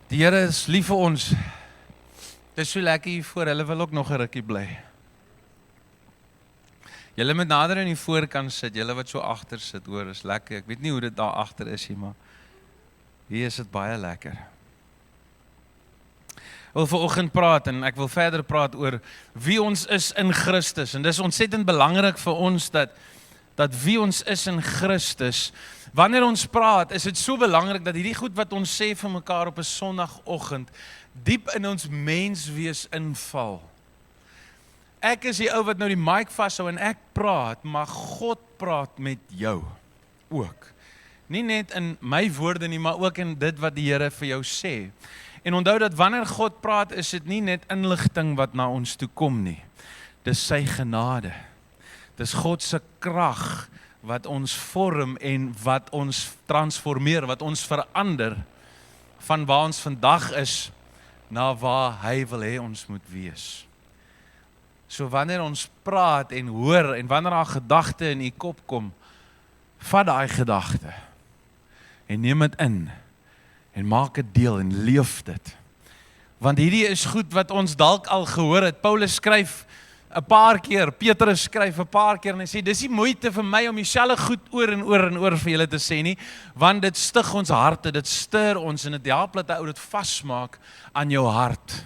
Die Here is lief vir ons. Dit is so lekker hier voor, hulle wil ook nog 'n rukkie bly. Julle moet nader in die voorkant sit, julle wat so agter sit, hoor, is lekker. Ek weet nie hoe dit daar agter is nie, maar hier is dit baie lekker. Ek wil vanoggend praat en ek wil verder praat oor wie ons is in Christus. En dis ontsettend belangrik vir ons dat wie ons is in Christus. Wanneer ons praat, is dit so belangrik dat hierdie goed wat ons sê vir mekaar op 'n Sondagoggend diep in ons menswees inval. Ek is die ou wat nou die mic vashou en ek praat, maar God praat met jou ook. Nie net in my woorde nie, maar ook in dit wat die Here vir jou sê. En onthou dat wanneer God praat, is dit nie net inligting wat na ons toe kom nie. Dis sy genade. Dis God se krag wat ons vorm en wat ons transformeer, wat ons verander van waar ons vandag is na waar hy wil hê ons moet wees. So wanneer ons praat en hoor en wanneer daar gedagte in u kop kom, vat daai gedagte en neem dit in en maak dit deel en leef dit. Want hierdie is goed wat ons dalk al gehoor het. Paulus skryf 'n paar keer, Petrus skryf 'n paar keer en hy sê, dis nie moeite vir my om dieselfde goed oor en oor en oor vir julle te sê nie, want dit stig ons harte, dit stuur ons en dit help dat 'n ou dit vasmaak aan jou hart.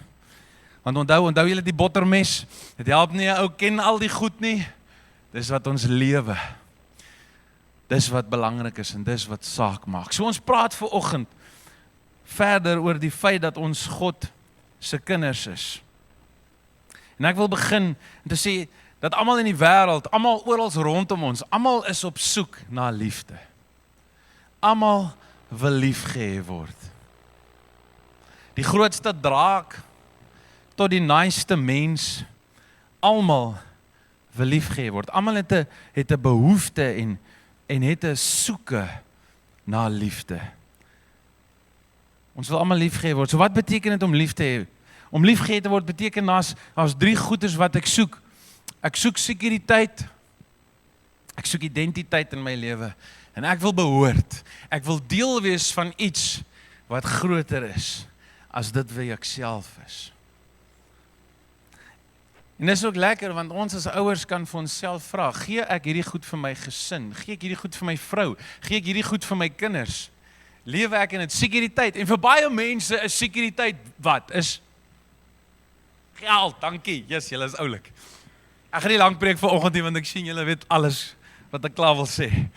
Want onthou julle die bottermes, dit help nie 'n ou ken al die goed nie, dis wat ons lewe. Dis wat belangrik is en dis wat saak maak. So ons praat vanoggend verder oor die feit dat ons God se kinders is. En ek wil begin te sê dat almal in die wêreld, almal oral rondom ons, almal is op soek na liefde. Almal wil liefgehê word. Die grootste draak tot die naaste mens, almal wil liefgehê word. Almal het 'n behoefte en het 'n soeke na liefde. Ons wil almal liefgehê word. So wat beteken dit om lief te hê? Om liefgehê te word beteken daar's 3 goedes wat ek soek. Ek soek sekuriteit. Ek soek identiteit in my lewe. En ek wil behoort. Ek wil deel wees van iets wat groter is as dit wie ek self is. En dit is ook lekker, want ons as ouers kan vir onsself vra, gee ek hierdie goed vir my gesin? Gee ek hierdie goed vir my vrou? Gee ek hierdie goed vir my kinders? Lewe ek in dit sekuriteit? En vir baie mense is sekuriteit wat? Is geld, dankie. Yes, julle is oulik. Ek gaan nie lank preek vanoggend nie, want ek sien julle weet alles wat ek klaar wil sê.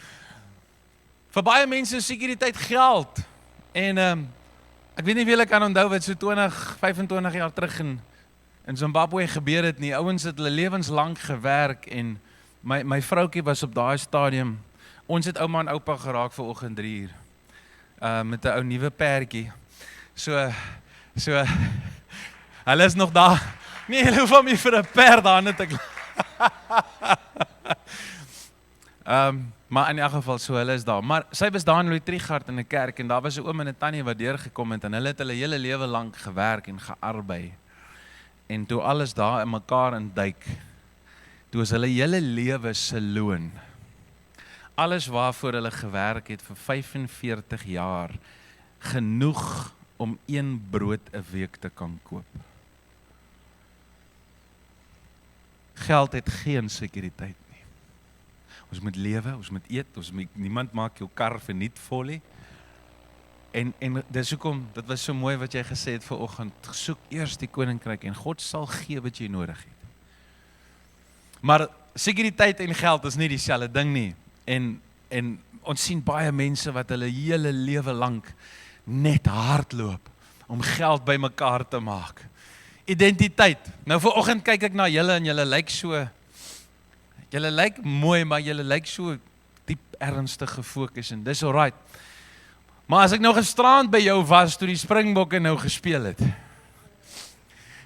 Vir baie mense is sekuriteit geld. En ek weet nie of julle kan onthou wat so 20, 25 jaar terug in Zimbabwe gebeur het nie. Ouens het hulle lewenslank gewerk en my vroukie was op daai stadium. Ons het ouma en oupa geraak vanoggend 3 uur. Met 'n ou nuwe perdjie. So hulle is nog daar. Nee, hulle hoef hom nie vir 'n perd aan te maar in elk geval, so hulle is daar. Maar sy was daar in Louis-Trichardt in 'n kerk en daar was 'n oom en 'n tannie wat deurgekom het en hulle het hulle hele lewe lank gewerk en gearbei. En toe alles daar in mekaar induik, toe is hulle hele lewe se loon. Alles waarvoor hulle gewerk het vir 45 jaar, genoeg om 1 brood 'n week te kan koop. Geld het geen sekuriteit nie. Ons moet lewe, ons moet eet, niemand maak jou kar verniet vol nie. En dis hoekom, dit was so mooi wat jy gesê het vanoggend, soek eers die koninkryk en God sal gee wat jy nodig het. Maar sekuriteit en geld is nie dieselfde ding nie. En ons sien baie mense wat hulle hele lewe lank net hardloop om geld bymekaar te maak. Identiteit. Nou vanoggend kyk ek na julle en julle lyk so, julle lyk mooi, maar julle lyk so diep ernstig gefokus en dis alright. Maar as ek nou gisterand by jou was toe die Springbokke nou gespeel het,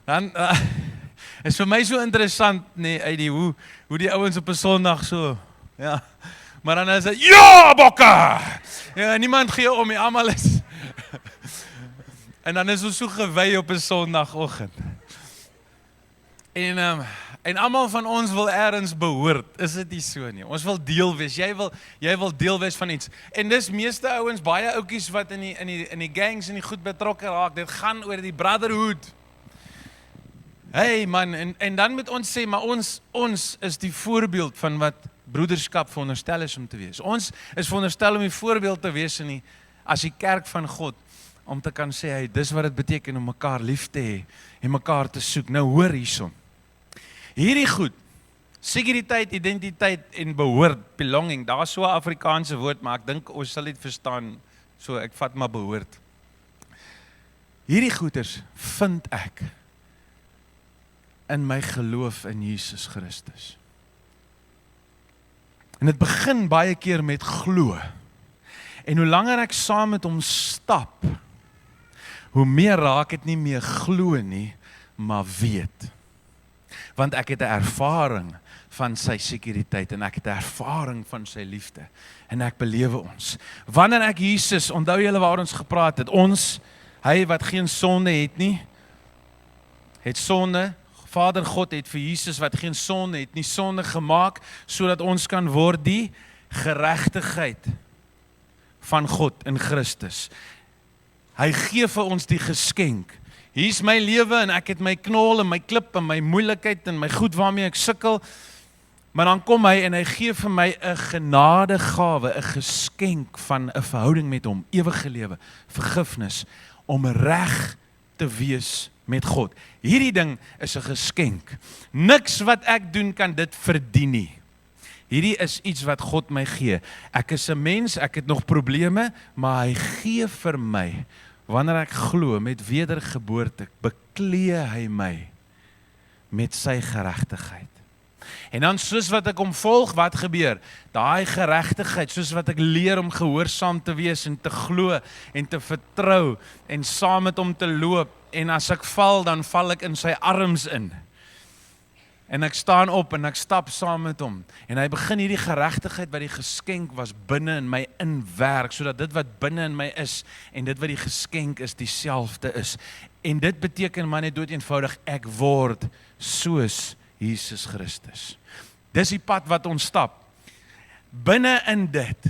dan is vir my so interessant nee, uit die hoe die ouens op 'n Sondag so, ja. Maar dan is dit, ja, bokke! Ja, niemand gee om, nie almal is. En dan is ons so gewy op 'n Sondagoggend. En En almal van ons wil ergens behoort, is dit nie so nie? Ons wil deel wees, jy wil deel wees van iets. En dis meeste ouens, baie oukies wat in die gangs en die goed betrokke raak, dit gaan oor die brotherhood. Hey man, en dan moet ons sê, maar ons is die voorbeeld van wat broederskap veronderstel is om te wees. Ons is veronderstel om die voorbeeld te wees as die kerk van God, om te kan sê, hey, dis wat dit beteken om mekaar lief te hê en mekaar te soek. Nou hoor hierson. Hierdie goed, sekuriteit, identiteit en behoort, belonging, daar is so 'n Afrikaanse woord, maar ek dink ons sal dit verstaan, so ek vat maar behoort. Hierdie goeders vind ek in my geloof in Jesus Christus. En dit begin baie keer met glo. En hoe langer ek saam met hom stap, hoe meer raak dit nie meer glo nie, maar weet. Want ek het 'n ervaring van sy sekuriteit en ek het 'n ervaring van sy liefde. En ek belewe ons. Wanneer ek Jesus, onthou julle waar ons gepraat het, hy wat geen sonde het nie, het sonde, Vader God het vir Jesus wat geen sonde het nie, sonde gemaak, sodat ons kan word die geregtigheid van God in Christus. Hy gee vir ons die geskenk. Hier is my lewe en ek het my knol en my klip en my moeilikheid en my goed waarmee ek sukkel. Maar dan kom hy en hy gee vir my 'n genadegawe, 'n geskenk van 'n verhouding met hom, ewige lewe, vergifnis, om reg te wees met God. Hierdie ding is 'n geskenk. Niks wat ek doen kan dit verdien nie. Hierdie is iets wat God my gee. Ek is 'n mens, ek het nog probleme, maar hy gee vir my. Wanneer ek glo met wedergeboorte, beklee hy my met sy geregtigheid. En dan soos wat ek hom volg, wat gebeur? Daai geregtigheid, soos wat ek leer om gehoorsaam te wees en te glo en te vertrou en saam met hom te loop. En as ek val, dan val ek in sy arms in. En ek staan op en ek stap saam met hom. En hy begin hierdie geregtigheid wat die geskenk was binne in my inwerk, sodat dit wat binne in my is en dit wat die geskenk is, dieselfde is. En dit beteken maar net dood eenvoudig, ek word soos Jesus Christus. Dis die pad wat ons stap. Binne in dit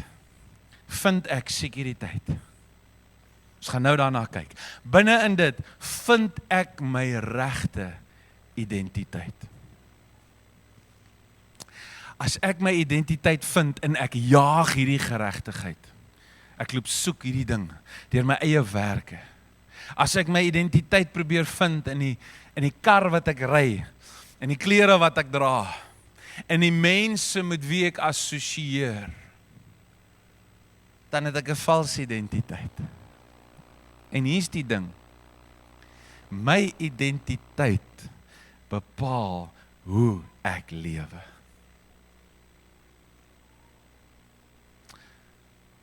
vind ek sekuriteit. Ons gaan nou daarna kyk. Binne in dit vind ek my regte identiteit. As ek my identiteit vind en ek jaag hierdie geregtigheid, ek loop soek hierdie ding deur my eie werke. As ek my identiteit probeer vind in die kar wat ek ry, in die klere wat ek dra, in die mense met wie ek assosieer, dan het ek 'n valse identiteit. En hier's die ding, my identiteit bepaal hoe ek lewe.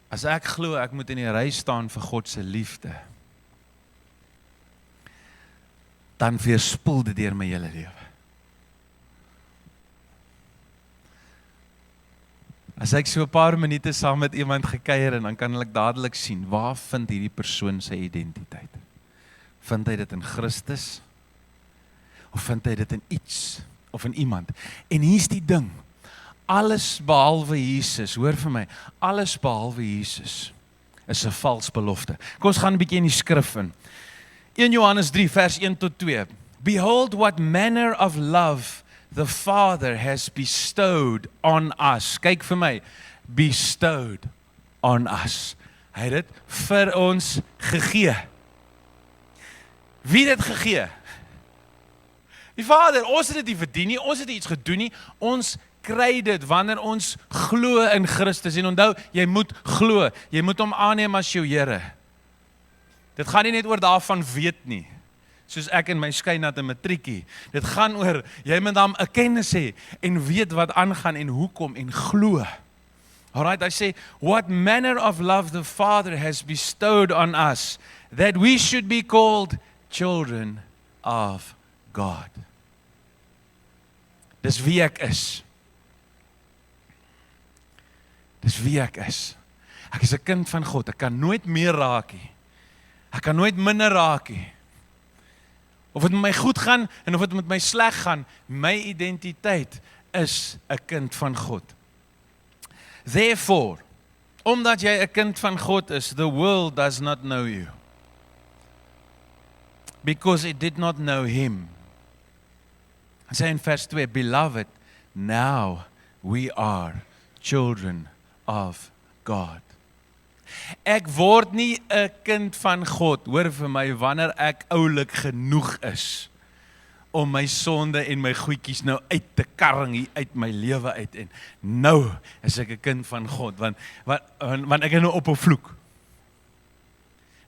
As ek glo ek moet in die ry staan vir God se liefde, dan weerspoel dit deur my hele lewe. As ek so 'n paar minute saam met iemand gekuier en dan kan ek dadelik sien, waar vind hierdie persoon sy identiteit? Vind hy dit in Christus? Of vind hy dit in iets? Of in iemand? En hier's die ding, alles behalwe Jesus, hoor vir my, alles behalwe Jesus is 'n vals belofte. Kom ons gaan 'n bietjie in die skrif in. 1 Johannes 3 vers 1 tot 2. Behold what manner of love the Father has bestowed on us. Kyk vir my, bestowed on us. Hy het dit vir ons gegee. Wie het dit gegee? Die Vader. Ons het dit nie verdien nie, ons het iets gedoen nie, ons kry dit wanneer ons glo in Christus. En onthou, jy moet glo, jy moet hom aanneem as jou Here. Dit gaan nie net oor daarvan weet nie, soos ek in my skynat en matriekie. Dit gaan oor, jy moet dan 'n kennis hê en weet wat aangaan en hoekom en glo. Alright, I say, what manner of love the Father has bestowed on us, that we should be called children of God. Dis wie ek is. Dis wie ek is. Ek is 'n kind van God. Ek kan nooit meer raak nie. Ek kan nooit minder raak nie. Of dit met my goed gaan en of dit met my sleg gaan, my identiteit is 'n kind van God. Therefore, omdat jy 'n kind van God is, the world does not know you. Because it did not know him. Hy sê in vers 2, Beloved, now we are children of God. Ek word nie 'n kind van God, hoor vir my, wanneer ek oulik genoeg is om my sonde en my goedjies nou uit te karring hier uit my lewe uit en nou is ek 'n kind van God, want ek is nou op 'n vloek.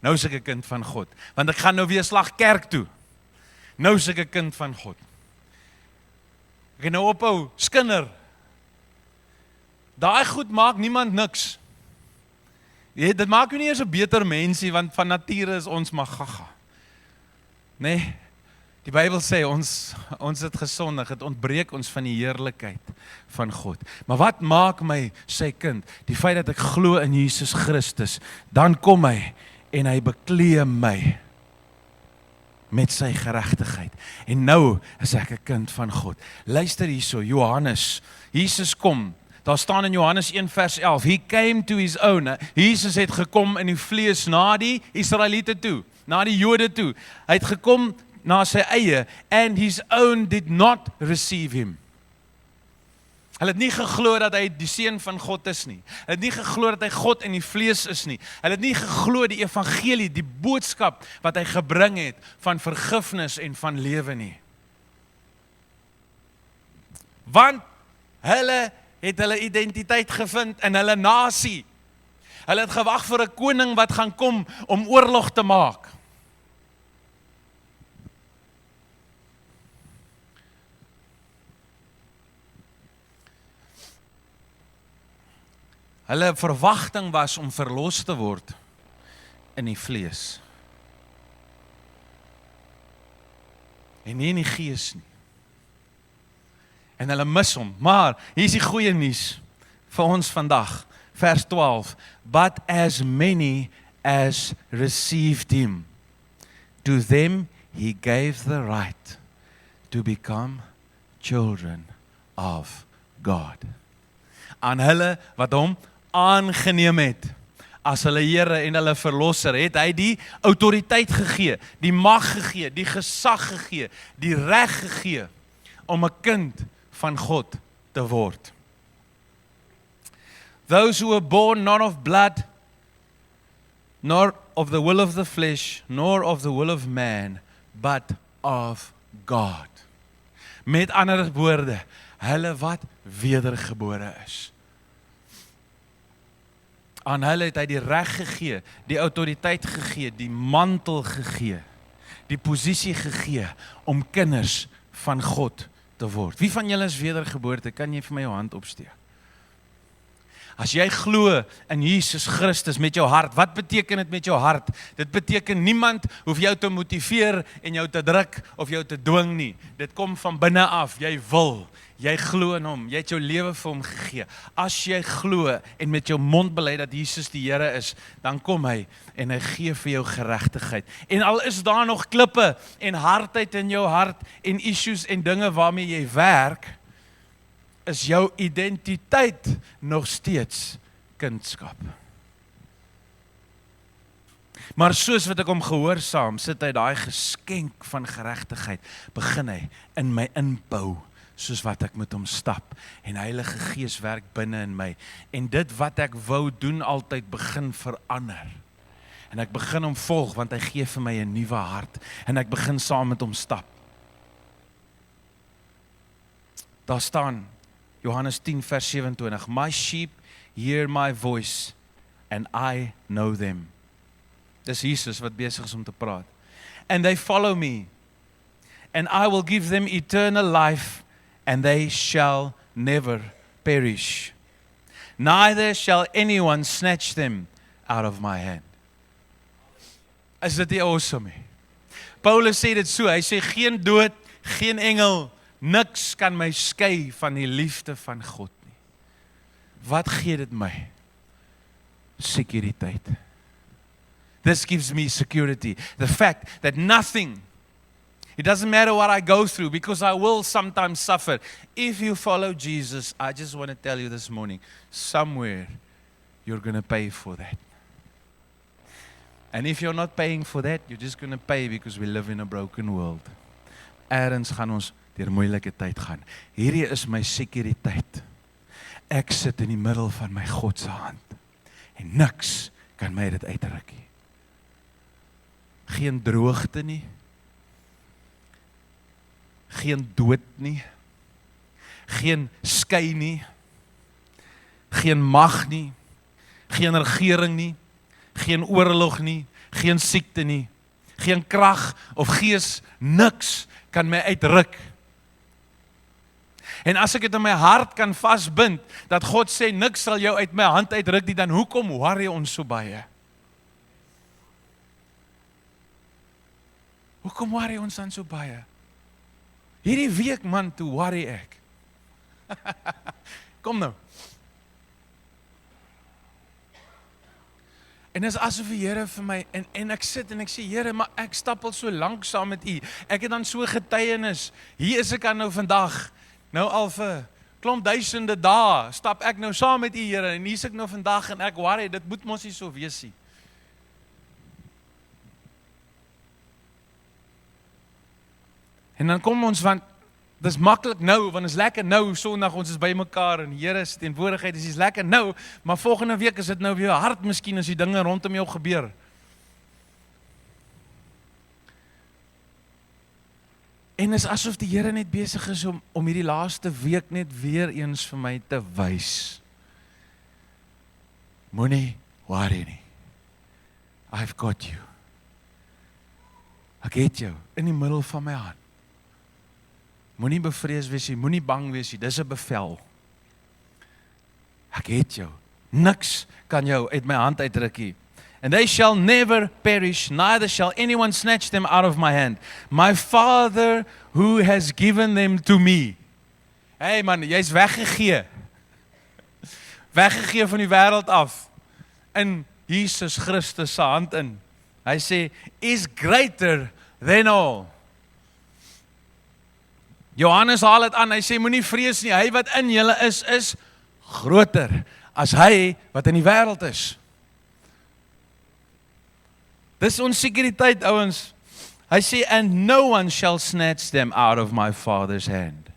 Nou is ek 'n kind van God, want ek gaan nou weer slag kerk toe. Nou is ek 'n kind van God. Ek gaan nou ophou skinder. Daai goed maak niemand niks. Dit maak jou nie eens 'n beter mensie, want van nature is ons maar gaga. Nee, die Bybel sê ons het gesondig, het ontbreek ons van die heerlikheid van God. Maar wat maak my sy kind? Die feit dat ek glo in Jesus Christus, dan kom hy en hy bekleem my met sy geregtigheid. En nou is ek 'n kind van God. Luister hierso, Johannes, Jesus kom. Daar staan in Johannes 1 vers 11, He came to his own. Jesus het gekom in die vlees na die Israeliete toe, na die Jode toe. Hy het gekom na sy eie, and his own did not receive him. Hulle het nie geglo dat hy die seun van God is nie. Hulle het nie geglo dat hy God in die vlees is nie. Hulle het nie geglo die evangelie, die boodskap wat hy gebring het van vergifnis en van lewe nie. Want hulle het hulle identiteit gevind in hulle nasie. Hulle het gewag vir 'n koning wat gaan kom om oorlog te maak. Hulle verwagting was om verlos te word in die vlees. En nie in die gees nie. En hulle mis hom. Maar hier is die goeie nuus vir ons vandag. Vers 12. But as many as received him, to them he gave the right to become children of God. Aan hulle wat hom aangeneem het as hulle Here en hulle verlosser, het hy die autoriteit gegee, die mag gegee, die gesag gegee, die reg gegee om 'n kind van God te word. Those who were born not of blood, nor of the will of the flesh, nor of the will of man, but of God. Met ander woorde, hulle wat wedergebore is. Aan hulle het hy die reg gegee, die autoriteit gegee, die mantel gegee, die posisie gegee om kinders van God te word. Wie van julle is wedergeboorte? Kan jy vir my jou hand opsteek? As jy glo in Jesus Christus met jou hart, wat beteken dit met jou hart? Dit beteken niemand hoef jou te motiveer en jou te druk of jou te dwing nie. Dit kom van binne af, jy wil. Jy glo in hom, jy het jou lewe vir hom gegee. As jy glo en met jou mond bely dat Jesus die Here is, dan kom hy en hy gee vir jou geregtigheid. En al is daar nog klippe en hardheid in jou hart en issues en dinge waarmee jy werk, is jou identiteit nog steeds kindskap. Maar soos wat ek hom gehoorsaam, sit hy daai geskenk van geregtigheid, begin hy in my inbou, soos wat ek met hom stap, en Heilige Gees werk binne in my, en dit wat ek wou doen altyd begin verander, en ek begin hom volg, want hy gee vir my 'n nuwe hart, en ek begin saam met hom stap. Daar staan, Johannes 10 vers 27, My sheep hear my voice, and I know them. Dis Jesus wat besig is om te praat. And they follow me, and I will give them eternal life, and they shall never perish. Neither shall anyone snatch them out of my hand. Is dit nie awesome? Paulus sê dit so, hy sê geen dood, geen engel, niks kan my skei van die liefde van God nie. Wat gee dit my? Sekuriteit. This gives me security. The fact that nothing It doesn't matter what I go through because I will sometimes suffer. If you follow Jesus, I just want to tell you this morning, somewhere you're going to pay for that. And if you're not paying for that, you're just going to pay because we live in a broken world. Ergens gaan ons deur moeilike tyd gaan. Hierdie is my sekuriteit. Ek sit in die middel van my God se hand. En niks kan my dit uitruk nie. Geen droogte nie. Geen dood nie. Geen skei nie. Geen mag nie. Geen regering nie. Geen oorlog nie. Geen siekte nie. Geen krag of gees, niks kan my uitruk. En as ek dit in my hart kan vasbind, dat God sê, niks sal jou uit my hand uitruk nie, dan hoekom worry ons so baie? Hoekom worry ons dan so baie? Hierdie week man, toe worry ek. Kom nou. En is asof die Here vir my, en ek sit en ek sê, Here, maar ek stap al so lank saam met U. Ek het dan so getuienis. Hier is ek aan nou vandag. Nou al vir klomp duisende dae, stap ek nou saam met U, Here, en hier is ek nou vandag, en ek worry, dit moet mos nie so wees nie. En dan kom ons, want dis maklik nou, want is lekker nou, Sondag, ons is by mekaar, en Here se teenwoordigheid is lekker nou, maar volgende week is dit nou weer hard miskien, as die dinge rondom jou gebeur. En is asof die Here net besig is om hierdie laaste week net weer eens vir my te wys. Moenie worry nie. I've got you. Ek het jou in die middel van my hand. Moenie bevrees wees nie, moenie bang wees nie, dis 'n bevel. Ek het jou. Niks kan jou uit my hand uitruk nie. And they shall never perish, neither shall anyone snatch them out of my hand. My Father who has given them to me. Hey man, jy's weggegee. Weggegee van die wêreld af. In Jesus Christus se hand in. Hy sê, is greater than all. Johannes haal dit aan, hy sê, moenie vrees nie, hy wat in julle is groter as hy wat in die wêreld is. Dis ons sekuriteit, ouens. Hy sê, and no one shall snatch them out of my Father's hand.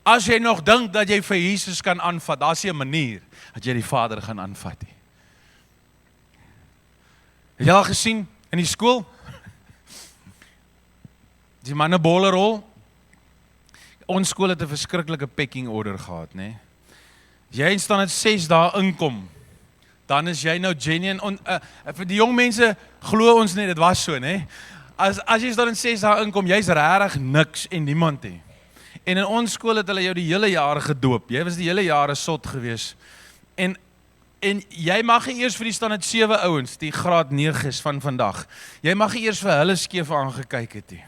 As jy nog dink dat jy vir Jesus kan aanvat, daar is 'n manier dat jy die Vader gaan aanvat. Het jy al gesien in die skool? Die manne bollerol. Ons skool het 'n verskriklike pecking order gehad, né? Jy staan net 6 dae inkom. Dan is jy nou genuine, vir die jong mense, glo ons nie, dit was so, né? As jy dan in 6 dae inkom, jy's regtig niks en niemand nie. En in ons skool het hulle jou die hele jaar gedoop, jy was die hele jaar sot gewees. En jy mag nie eers vir die standaard 7 ouens, die graad 9 is van vandag, jy mag nie eers vir hulle skeef aangekyk het nie.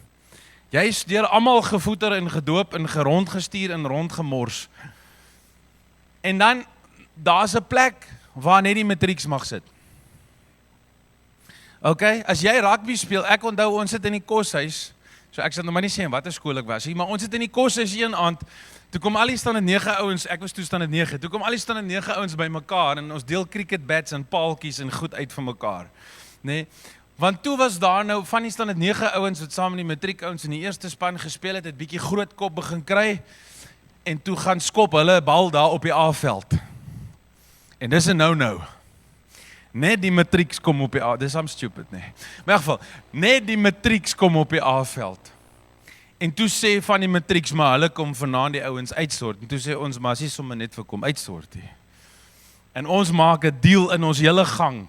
Jy is deur almal gevoeter en gedoop en rondgestuur en rondgemors. En dan, daar's 'n plek waar net die matrieks mag sit. Ok, as jy rugby speel, ek onthou ons sit in die koshuis, so ek sal nou maar nie sê in watter skool ek was, maar ons sit in die koshuis een aand, toe kom al die standaard 9 ouens, ek was toe standaard 9, toe kom al die standaard 9 ouens by mekaar, en ons deel cricket bats en paaltjies en goed uit van mekaar, nee, want toe was daar nou, van die standaard 9 ouens, wat saam met die matriek ouens in die eerste span gespeel het bietjie groot kop begin kry, en toe gaan skop hulle bal daar op die A-veld. En dis 'n no-no. Net die matrieks kom op die A, dis am stupid, nee. Maar in geval, net die matrieks kom op die A-veld. En toe sê van die matrieks, maar hulle kom vanaand die ouens uitsort. En toe sê ons, maar as jy sommer net vir kom uitsort. En ons maak 'n deal in ons hele gang.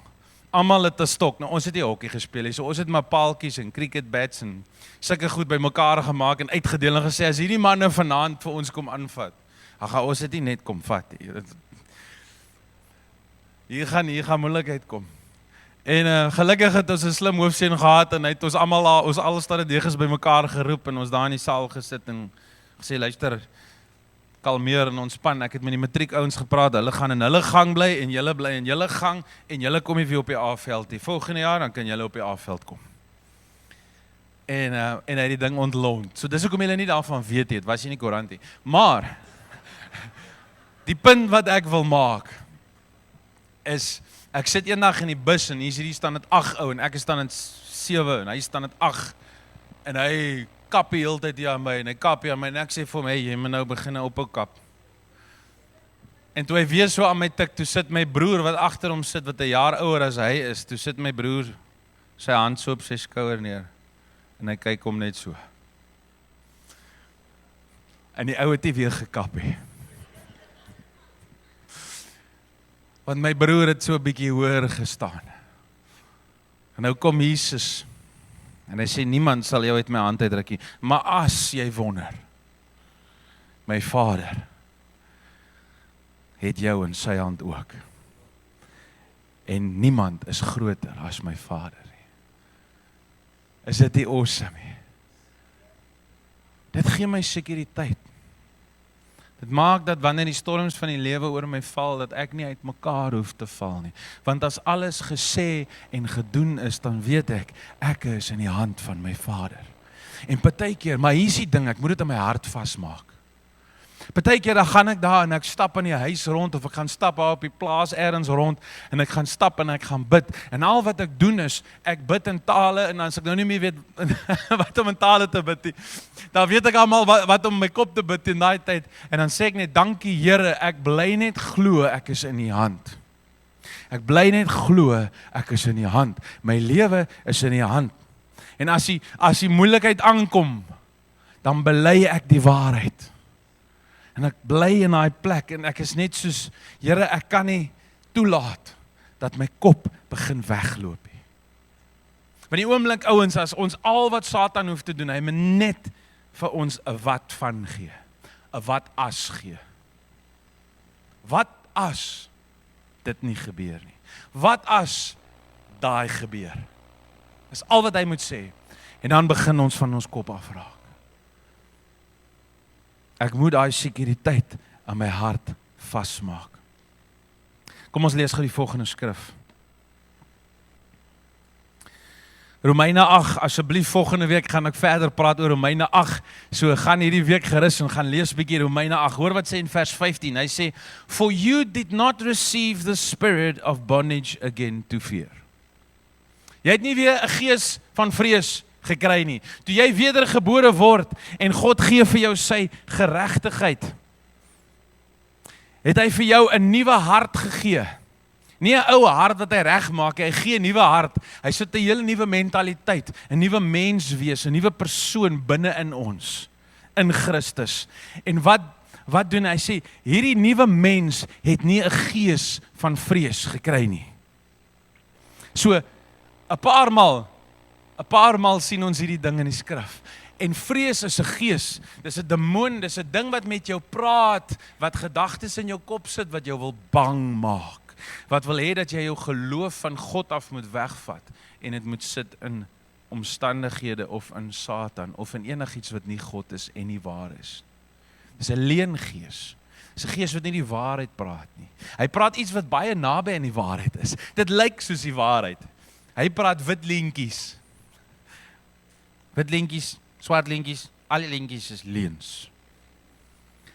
Almal het 'n stok. Nou ons het nie hokkie gespeel, so ons het maar paaltjies en cricket bats en sulke goed by mekaar gemaak en uitgedeel en gesê, as hierdie manne vanaand vir ons kom aanvat, dan gaan ons dit nie net kom vat. Hier gaan moeilikheid kom. En gelukkig het ons 'n slim hoofseun gehad en hy het ons almal, ons al standaard 9's by mekaar geroep en ons daar in die saal gesit en gesê, luister, kalmeer in ons span, ek het met die matriek ouens gepraat, hulle gaan in hulle gang bly en julle bly in julle gang en julle kom nie weer op die A-veld nie. Volgende jaar dan kan julle op die A-veld kom. en hy het die ding ontlont. So dis hoekom julle nie daarvan weet het, was jy nie koerant nie. Maar die punt wat ek wil maak is, ek sit eendag in die bus en hier staan dit 8 ou en ek staan in 7 en hy staan dit 8 en hy kap die hele tyd hier aan my en hy kap hier aan my en ek sê vir hom, hey, jy moet nou begin ophou kap. En toe hy weer so aan my tik, toe sit my broer wat agter hom sit, wat 'n jaar ouer as hy is, toe sit my broer sy hand so op sy skouer neer en hy kyk hom net so. En die ou het nie weer gekap nie. Want my broer het so 'n bietjie hoër gestaan. En nou kom Jesus en hy sê, niemand sal jou uit my hand uitruk nie, maar as jy wonder, my Vader het jou in sy hand ook. En niemand is groter as my Vader nie. Is dit nie awesome nie? Dit gee my sekuriteit. Dit maak dat wanneer die storms van die lewe oor my val, dat ek nie uit mekaar hoef te val nie. Want as alles gesê en gedoen is, dan weet ek is in die hand van my Vader. En partykeer, maar hier is die ding, ek moet dit in my hart vasmaak. Partykeer dan gaan ek daar en ek stap in die huis rond, of ek gaan stap daar op die plaas ergens rond, en ek gaan stap en ek gaan bid. En al wat ek doen is, ek bid in tale, en as ek nou nie meer weet wat om in tale te bid nie, dan weet ek almal wat om my kop te bid in daai tyd. En dan sê ek net, dankie Here, ek bly net glo, ek is in die hand. Ek bly net glo, ek is in die hand. My lewe is in die hand. En as die moeilikheid aankom, dan bely ek die waarheid. En ek bly in daai plek en ek is net soos, Here, ek kan nie toelaat dat my kop begin wegloop nie. Want die oomblik ouens, as ons al wat Satan hoef te doen, hy moet net vir ons 'n wat van gee, 'n wat as gee. Wat as dit nie gebeur nie? Wat as daai gebeur? Dis al wat hy moet sê. En dan begin ons van ons kop afraak. Ek moet daai sekuriteit aan my hart vasmaak. Kom ons lees gou die volgende skrif. Romeine 8, asseblief volgende week gaan ek verder praat oor Romeine 8. So gaan hierdie week gerus en gaan lees 'n bietjie Romeine 8. Hoor wat sê in vers 15. Hy sê, "For you did not receive the spirit of bondage again to fear." Jy het nie weer 'n gees van vrees gekry nie. Toe jy wedergebore word en God gee vir jou sy geregtigheid, het hy vir jou 'n nuwe hart gegee. Nie 'n ou hart wat hy regmaak, hy gee 'n nuwe hart. Hy sit 'n hele nuwe mentaliteit, 'n nuwe menswees, 'n nuwe persoon binne in ons, in Christus. En wat doen hy? Sê, hierdie nuwe mens het nie 'n gees van vrees gekry nie. So, 'n paar maal sien ons hierdie ding in die skrif. En vrees is 'n gees, dis 'n demoon, dis 'n ding wat met jou praat, wat gedagtes in jou kop sit, wat jou wil bang maak. Wat wil hê dat jy jou geloof van God af moet wegvat, en dit moet sit in omstandighede, of in Satan, of in enigiets wat nie God is en nie waar is. Dis 'n leengees. Dis 'n gees wat nie die waarheid praat nie. Hy praat iets wat baie naby aan die waarheid is. Dit lyk soos die waarheid. Hy praat wit leentjies. Wit leentjies, swart leentjies, al die leentjies is leuns.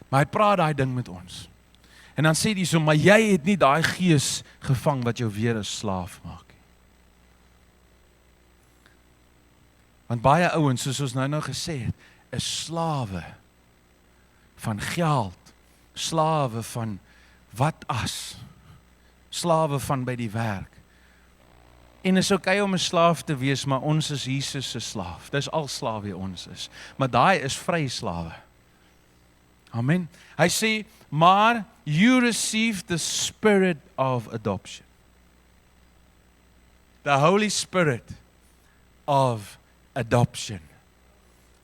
Maar hy praat daai ding met ons. En dan sê hy so, maar jy het nie daai gees gevang wat jou weer 'n slaaf maak nie. Want baie ouens, soos ons nou gesê het, is slawe van geld, slawe van wat as, slawe van by die werk. En is okay om 'n slaaf te wees, maar ons is Jesus se slaaf. Dis al slaaf wie ons is. Maar daai is vrye slawe. Amen. Hy sê, maar you received the spirit of adoption. The Holy Spirit of adoption.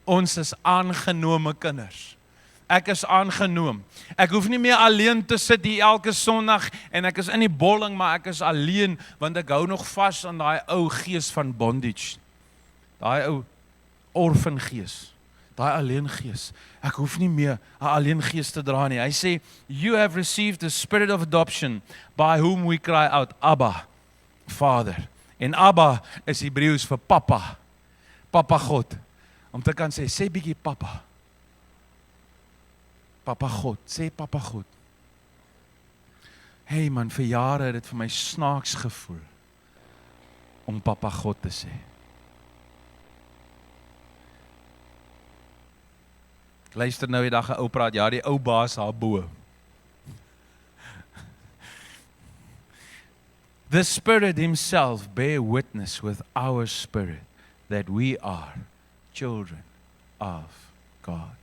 Ons is aangenome kinders. Ek is aangenoom. Ek hoef nie meer alleen te sit hier elke Sondag en ek is in die bolling, maar ek is alleen, want ek hou nog vas aan daai ou gees van bondage. Daai ou orfangees. Daai alleen gees. Ek hoef nie meer 'n alleen gees te dra nie. Hy sê, you have received the spirit of adoption, by whom we cry out, Abba, Father. En Abba is Hebreëus vir papa. Papa God, om te kan sê bietjie papa. Papa God, sê Papa God. Hey man, vir jare het dit vir my snaaks gevoel om Papa God te sê. Ek luister nou die dag 'n ou praat, ja, die ou baas daar bo. The Spirit himself bear witness with our spirit that we are children of God.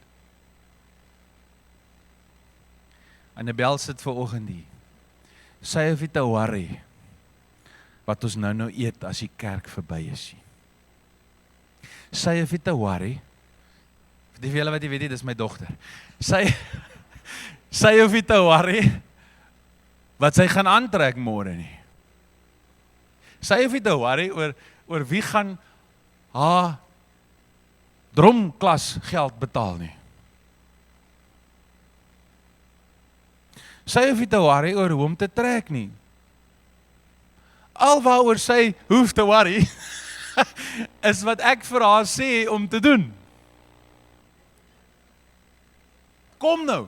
Annabel sit vanoggend hier. Sy hoef nie te worry wat ons nou eet as die kerk verby is. Sy hoef nie te worry. Vir die wat jy weet, dis my dogter. Sy hoef nie te worry wat sy gaan aantrek môre nie. Sy hoef nie te worry oor wie gaan haar dromklas geld betaal nie. Sy hoef nie te worry oor hoe om te trek nie. Alwaaroor sy hoef te worry, is wat ek vir haar sê om te doen. Kom nou.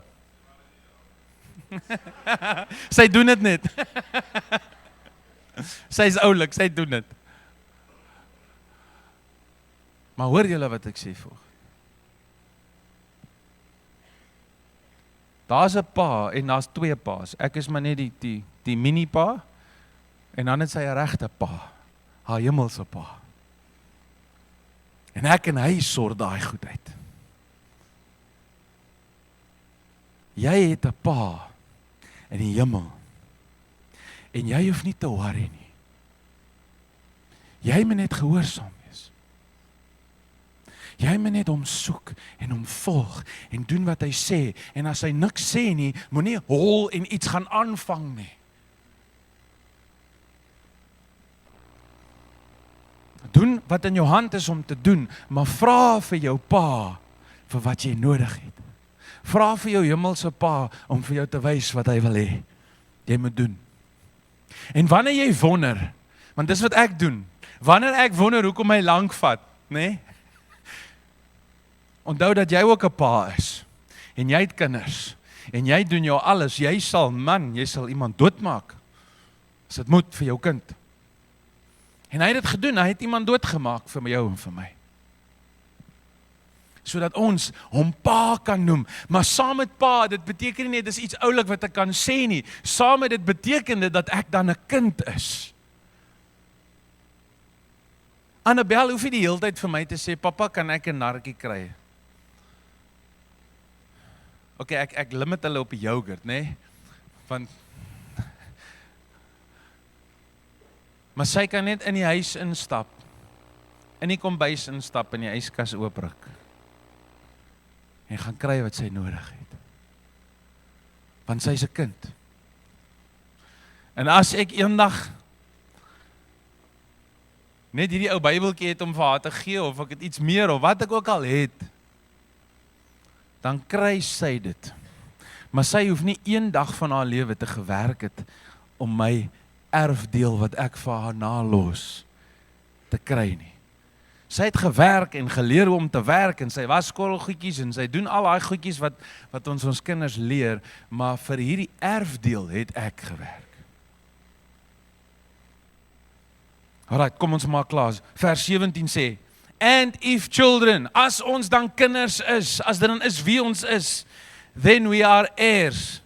Sy doen dit net. Sy is oulik, sy doen dit. Maar hoor julle wat ek sê voor? Daar's 'n pa en daar's twee pa's. Ek is maar net die mini pa en dan het sy 'n regte pa, haar hemelse pa. En ek en hy sort daai goed uit. Jy het 'n pa in die hemel. En jy hoef nie te worry nie. Jy moet net gehoorsaam wees. Jy moet net hom soek en hom volg en doen wat hy sê. En as hy niks sê nie, moenie hol en iets gaan aanvang nie. Doen wat in jou hand is om te doen, maar vra vir jou pa vir wat jy nodig het. Vra vir jou hemelse pa om vir jou te wys wat hy wil hê. Jy moet doen. En wanneer jy wonder, want dis wat ek doen, wanneer ek wonder hoekom hy lank vat, nê? Onthou dat jy ook 'n pa is, en jy het kinders, en jy doen jou alles, jy sal iemand doodmaak, as dit moet vir jou kind. En hy het dit gedoen, hy het iemand doodgemaak vir jou en vir my. Sodat ons hom pa kan noem, maar saam met pa, dit beteken nie, dit is iets oulik wat ek kan sê nie, saam met dit beteken dit dat ek dan 'n kind is. Annabel hoef nie die hele tyd vir my te sê, papa, kan ek 'n narkie kry? Okay, ek limit hulle op die yoghurt, nê? Want maar sy kan net in die huis instap, in die kombuis instap en die yskas oopbreek en gaan kry wat sy nodig het. Want sy is 'n kind. En as ek eendag net hierdie ou Bybeltjie het om vir haar te gee, of ek het iets meer, of wat ek ook al het, dan kry sy dit. Maar sy hoef nie een dag van haar lewe te gewerk het om my erfdeel wat ek vir haar nalos te kry nie. Sy het gewerk en geleer hoe om te werk en sy was skoolgoedjies en sy doen al daai goedjies wat ons kinders leer, maar vir hierdie erfdeel het ek gewerk. Alright, kom ons maak klaar. Vers 17 sê, and if children, as ons dan kinders is, as dit dan is wie ons is, then we are heirs.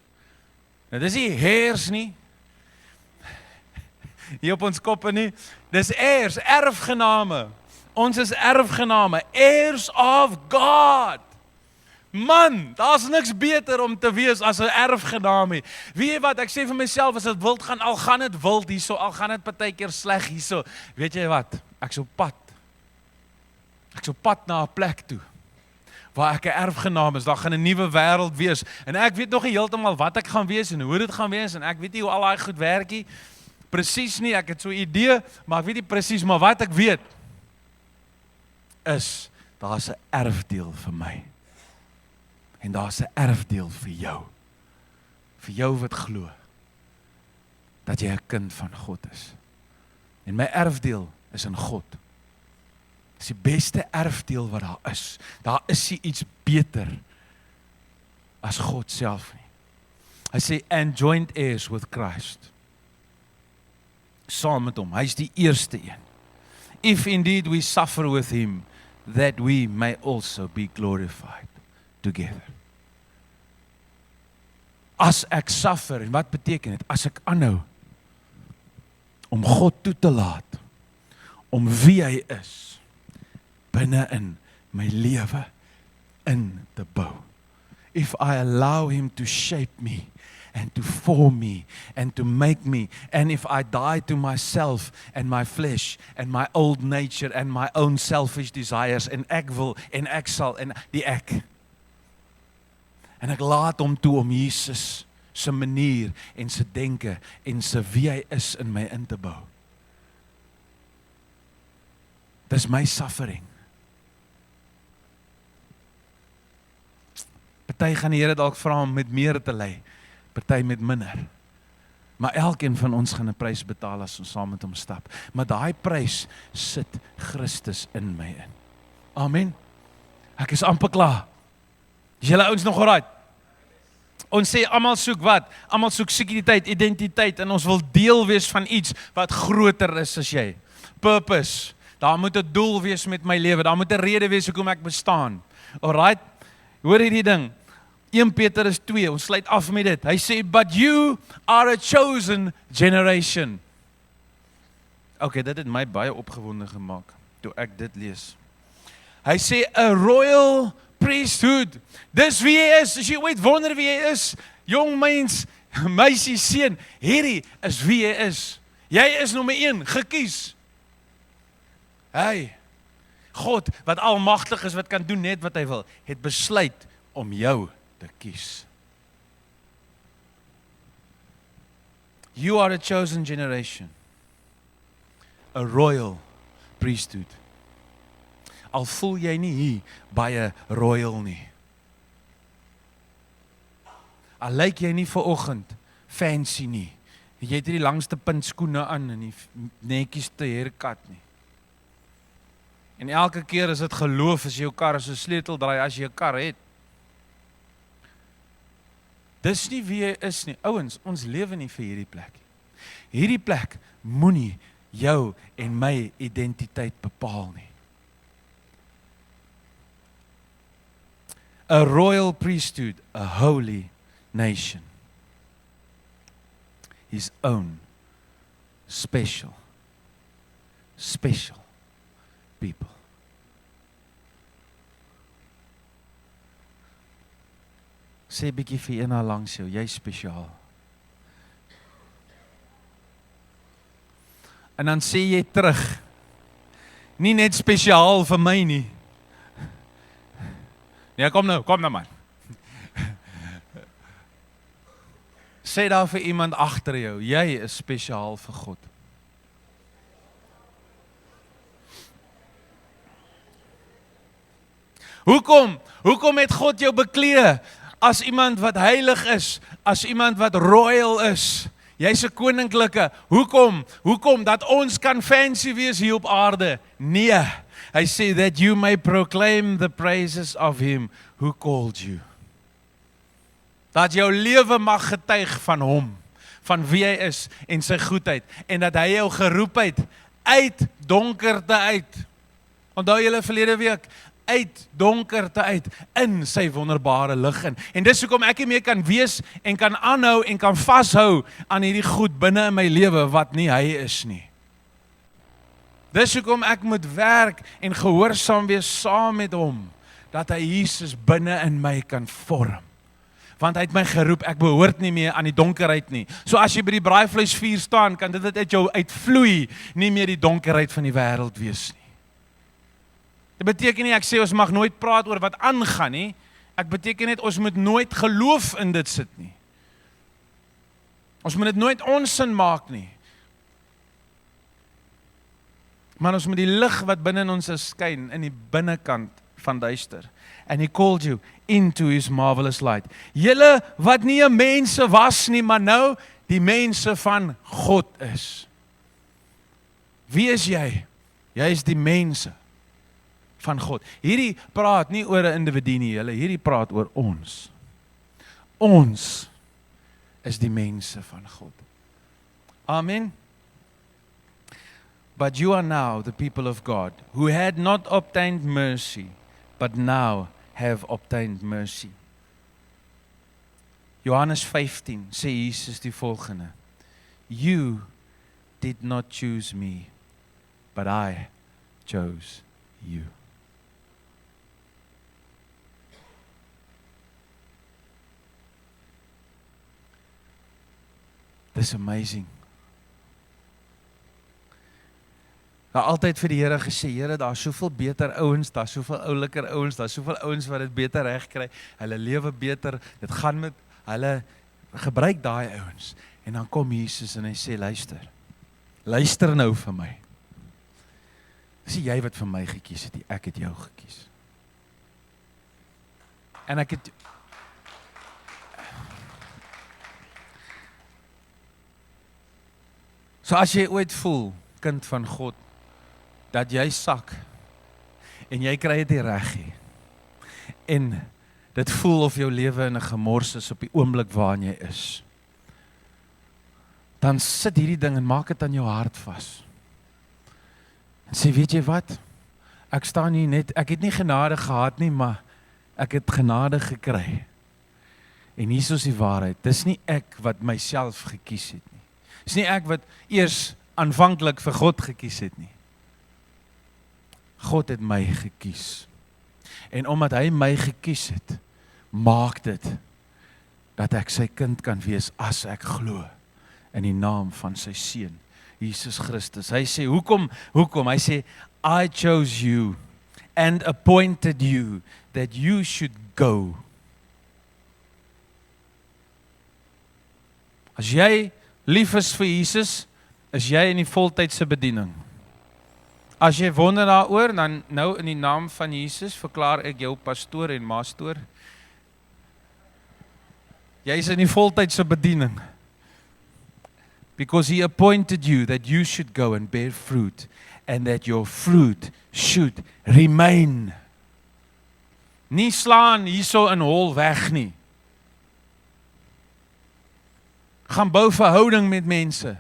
Nou dis nie heirs nie, hier op ons koppe nie, dis heirs, erfgename. Ons is erfgename, heirs of God. Man, daar's niks beter om te wees as 'n erfgename. Weet jy wat, ek sê vir myself, as dit wild gaan, al gaan dit wild hierso, al gaan dit partykeer sleg hierso. Weet jy wat, ek sou pad na 'n plek toe, waar ek 'n erfgenaam is, daar gaan 'n nuwe wêreld wees, en ek weet nog nie heeltemal wat ek gaan wees, en hoe dit gaan wees, en ek weet nie hoe al daai goed werk nie, presies nie, ek het so 'n idee, maar ek weet nie presies, maar wat ek weet, is, daar's 'n erfdeel vir my, en daar's 'n erfdeel vir jou wat glo, dat jy 'n kind van God is, en my erfdeel is in God, Dis die beste erfdeel wat daar is. Daar is nie iets beter as God self nie. Hy sê, and joint heirs with Christ. Saam met hom, hy is die eerste een. If indeed we suffer with him, that we may also be glorified together. As ek suffer, en wat beteken dit? As ek aanhou om God toe te laat, om wie hy is, binne in my lewe in te bou. If I allow him to shape me, and to form me, and to make me, and if I die to myself, and my flesh, and my old nature, and my own selfish desires, en ek wil, en ek sal, en die ek. En ek laat hom toe om Jesus se manier, en se denke, en se wie hy is in my in te bou. Dis my suffering. Party gaan die Here dalk vra om met meer te lei, party met minder. Maar elkeen van ons gaan 'n prys betaal as ons saam met hom stap. Maar daai prys sit Christus in my in. Amen. Ek is amper klaar. Is julle ouens nog alright? Ons sê almal soek wat? Almal soek sekuriteit, identiteit en ons wil deel wees van iets wat groter is as jy. Purpose. Daar moet 'n doel wees met my lewe. Daar moet 'n rede wees hoekom ek bestaan. Alright? Hoor hierdie ding. 1 Petrus 2, ons sluit af met dit. Hy sê, but you are a chosen generation. Okay, dit het my baie opgewonde gemaak, toe ek dit lees. Hy sê, a royal priesthood. Dis wie hy is, as jy ooit wonder wie hy is, jong mens, meisie, seun, hierdie is wie hy is. Jy is nommer 1, gekies. Hey, God, wat almagtig is, wat kan doen net wat hy wil, het besluit om jou te kies. You are a chosen generation. A royal priesthood. Al voel jy nie hier baie royal nie. Al lyk jy nie vanoggend fancy nie. Jy het hierdie langste puntskoene aan en die netjies te haircut nie. En elke keer is dit geloof as jou kar as 'n sleutel draai as jy 'n kar het. Dis nie wie jy is nie. Ouens, ons lewe nie vir hierdie plek. Hierdie plek moenie jou en my identiteit bepaal nie. A royal priesthood, a holy nation. His own special people. Sê bietjie vir een langs jou, jy spesiaal. En dan sê jy terug, nie net spesiaal vir my nie. Nee, kom nou man. Sê daar vir iemand agter jou, jy is spesiaal vir God. Hoekom het God jou beklee as iemand wat heilig is, as iemand wat royal is? Jy's 'n koninklike. Hoekom dat ons kan fancy wees hier op aarde? Nee. Hy sê that you may proclaim the praises of him who called you. Dat jou lewe mag getuig van hom, van wie hy is en sy goedheid, en dat hy jou geroep het uit donkerte uit. Onthou julle verlede week, uit donkerte uit, in sy wonderbare lig in. En dis hoekom ek nie meer kan wees en kan aanhou en kan vashou aan hierdie goed binne in my lewe wat nie hy is nie. Dis hoekom ek moet werk en gehoorsaam wees saam met hom, dat hy Jesus binne in my kan vorm. Want hy het my geroep, ek behoort nie meer aan die donkerheid nie. So as jy by die braaivleisvuur staan, kan dit uit jou uitvloei, nie meer die donkerheid van die wêreld wees nie. Dit beteken nie, ek sê ons mag nooit praat oor wat aangaan nie, ek beteken net, ons moet nooit geloof in dit sit nie. Ons moet dit nooit onsin maak nie. Maar ons moet die lig wat binne in ons is skyn, in die binnekant van duister. And he called you into his marvelous light. Julle wat nie 'n mense was nie, maar nou die mense van God is. Wie is jy? Jy is die mense van God. Hierdie praat nie oor 'n individu nie, hierdie praat oor ons. Ons is die mense van God. Amen. But you are now the people of God, who had not obtained mercy, but now have obtained mercy. Johannes 15 sê Jesus die volgende: You did not choose me, but I chose you. This is amazing. Daar altyd vir die Here gesê, Here, daar is soveel beter ouens, daar is soveel ouliker ouens, daar is soveel ouens wat dit beter reg kry, hulle lewe beter, dit gaan met hulle, gebruik daai ouens. En dan kom Jesus en hy sê, luister nou vir my. Dis nie jy wat vir my gekies het, ek het jou gekies. En ek het So as jy ooit voel, kind van God, dat jy sak, en jy kry dit nie reg nie, en dit voel of jou lewe in 'n gemors is op die oomblik waarin jy is, dan sit hierdie ding en maak dit aan jou hart vas. En sê, weet jy wat? Ek staan nie net, ek het nie genade gehad nie, maar ek het genade gekry. En hier is die waarheid, dis nie ek wat myself gekies het nie. Dis nie ek wat eers aanvanklik vir God gekies het nie. God het my gekies. En omdat hy my gekies het, maak dit dat ek sy kind kan wees as ek glo in die naam van sy seun, Jesus Christus. Hy sê, hoekom? Hy sê, I chose you and appointed you that you should go. As jy lief is vir Jesus, is jy in die voltydse bediening. As jy wonder daaroor, dan nou in die naam van Jesus verklaar ek jou pastoor en mastoor. Jy is in die voltydse bediening. Because he appointed you that you should go and bear fruit, and that your fruit should remain. Nie slaan hierso in hol weg nie. Gaan bou verhouding met mense.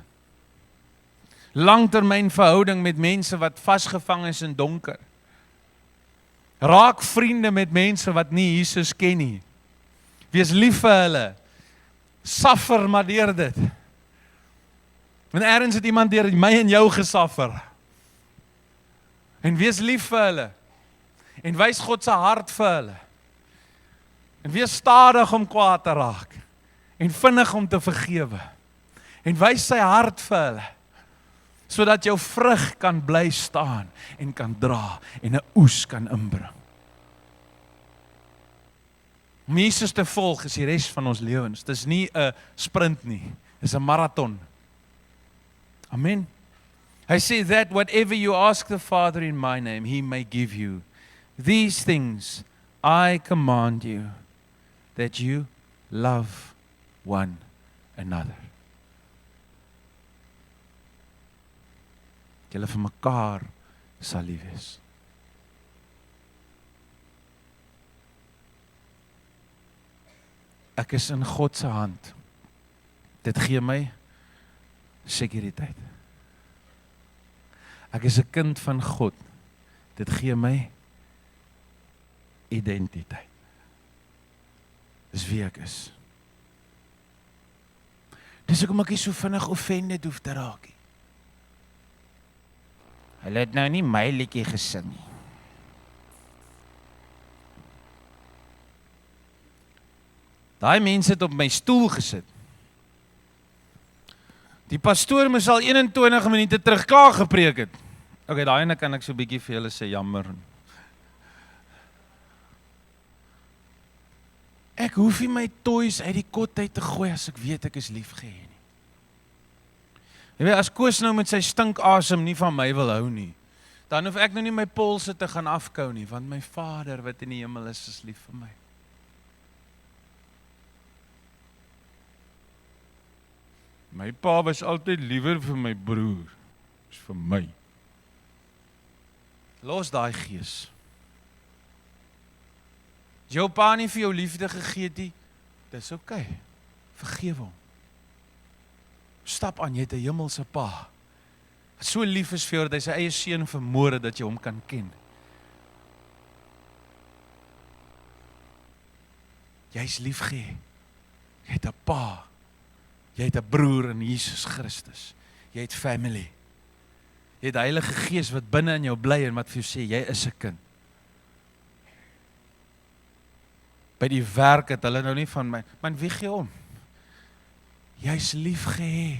Langtermyn verhouding met mense wat vasgevang is in donker. Raak vriende met mense wat nie Jesus ken nie. Wees lief vir hulle. Suffer maar deur dit. Want ergens het iemand deur my en jou gesuffer. En wees lief vir hulle. En wys God se hart vir hulle. En wees stadig om kwaad te raak. En vinnig om te vergewe. En wys sy hart vir hulle. Sodat jou vrug kan bly staan en kan dra en 'n oes kan inbring. Om Jesus te volg is die res van ons lewens. Dis nie 'n sprint nie, dis 'n marathon. Amen. Hy sê that whatever you ask the Father in my name, he may give you. These things I command you, that you love one another. Julle vir mekaar sal lief wees. Ek is in God se hand. Dit gee my sekuriteit. Ek is 'n kind van God. Dit gee my identiteit. Dis wie ek is. Dis hoekom ek nie so vinnig offended hoef te raak nie. Hulle het nou nie my liedjie gesing nie. Daai mense het op my stoel gesit. Die pastoor moes al 21 minute terug klaar gepreek het. Okay, daai ene kan ek so 'n bietjie vir julle sê, jammer. Ek hoef nie my toys uit die kot uit te gooi as ek weet ek is liefgehê nie. Jy weet, as Koos nou met sy stinkasem nie van my wil hou nie, dan hoef ek nou nie my polse te gaan afkou nie, want my Vader wat in die hemel is lief vir my. My pa was altyd liewer vir my broer, as vir my. Los daai gees. As jou pa nie vir jou liefde gegee het nie, dis oké. Vergewe hom. Stap aan, jy het 'n hemelse pa. Wat so lief is vir jou, dat hy sy eie seun vermoor het, dat jy hom kan ken. Jy is liefgehê. Jy het 'n pa. Jy het 'n broer in Jesus Christus. Jy het family. Jy het die Heilige Gees wat binne in jou bly en wat vir jou sê, jy is 'n kind. By die werk het hulle nou nie van my, man, wie gee om? Jy is liefgehê.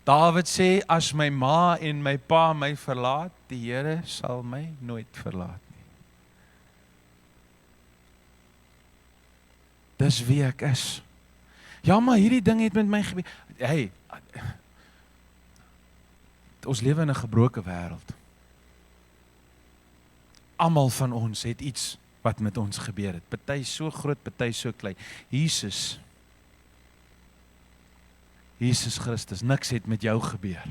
Dawid sê, as my ma en my pa my verlaat, die Here sal my nooit verlaat nie. Dis wie ek is. Ja, maar hierdie ding het met my gebeur. Hey, ons lewe in 'n gebroke wêreld. Almal van ons het iets wat met ons gebeur het. Party so groot, party so klein. Jesus Christus, niks het met jou gebeur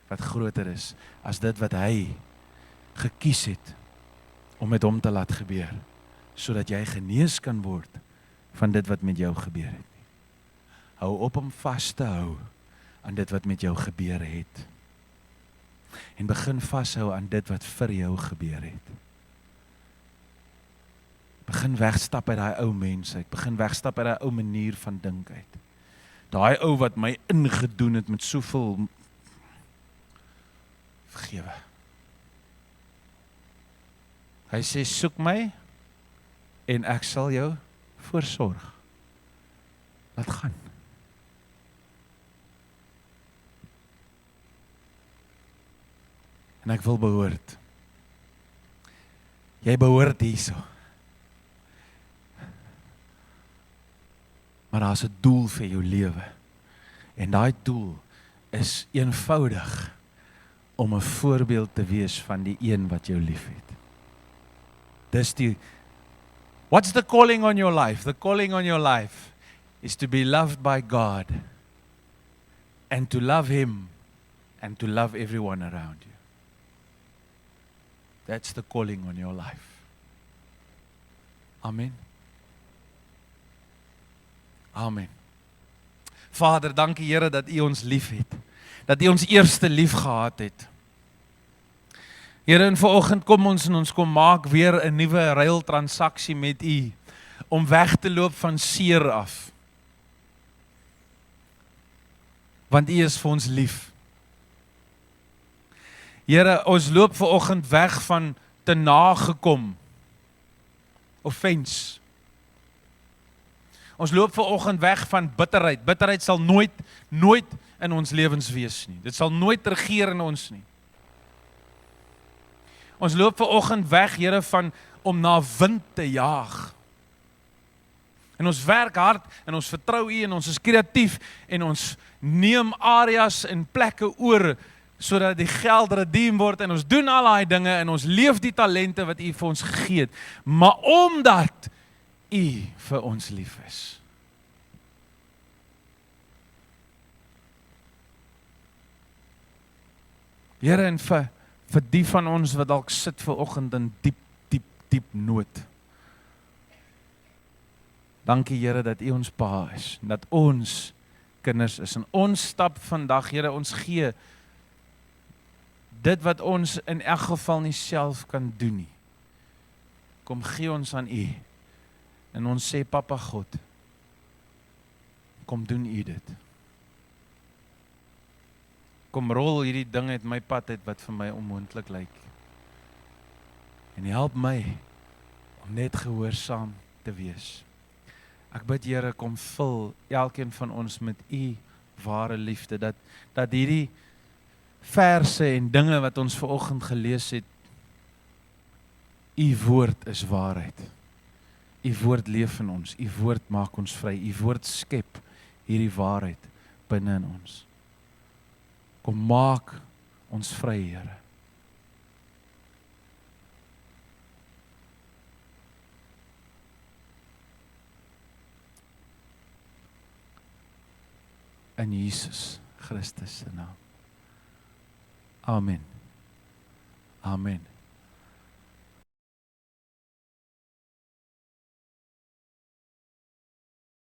wat groter is as dit wat hy gekies het om met hom te laat gebeur, sodat jy genees kan word van dit wat met jou gebeur het. Hou op om vas te hou aan dit wat met jou gebeur het. En begin vashou aan dit wat vir jou gebeur het. Begin wegstap uit daai ou mens uit. Begin wegstap uit daai ou manier van dink uit. Daai ou wat my ingedoen het met soveel vergewe. Hy sê, soek my en ek sal jou voorsorg. Laat gaan. En ek wil behoort. Jy behoort hierso. Maar daar is 'n doel vir jou lewe. En daai doel is eenvoudig om 'n voorbeeld te wees van die een wat jou liefhet. What's the calling on your life? The calling on your life is to be loved by God and to love Him and to love everyone around you. That's the calling on your life. Amen. Amen. Vader, dankie Here dat U ons lief het. Dat U ons eerste lief gehad het. Here, en vanoggend kom ons en ons kom maak weer 'n nuwe ruiltransaksie met U om weg te loop van seer af. Want U is vir ons lief. Here, ons loop vanoggend weg van te nagekom. Offense. Ons loop vanoggend weg van bitterheid. Bitterheid sal nooit in ons lewens wees nie. Dit sal nooit regeer in ons nie. Ons loop vanoggend weg, Here, van om na wind te jaag. En ons werk hard en ons vertrou U en ons is kreatief en ons neem areas en plekke oor sodat die geld redeem word en ons doen al daai dinge en ons leef die talente wat U vir ons gegee het. Maar omdat U vir ons lief is. Here, en vir die van ons wat dalk sit vanoggend in diep nood. Dankie Here dat U ons Pa is, dat ons kinders is. En ons stap vandag, Here, ons gee dit wat ons in elk geval nie self kan doen nie. Kom gee ons aan U. En ons sê, Papa God, kom doen U dit. Kom rol hierdie ding uit my pad uit wat vir my onmoontlik lyk. En help my om net gehoorsaam te wees. Ek bid Here, kom vul elkeen van ons met U ware liefde, dat hierdie verse en dinge wat ons vanoggend gelees het, U woord is waarheid. U woord leef in ons, U woord maak ons vry, U woord skep hierdie waarheid binne in ons. Kom maak ons vry, Here. In Jesus Christus se naam. Amen. Amen.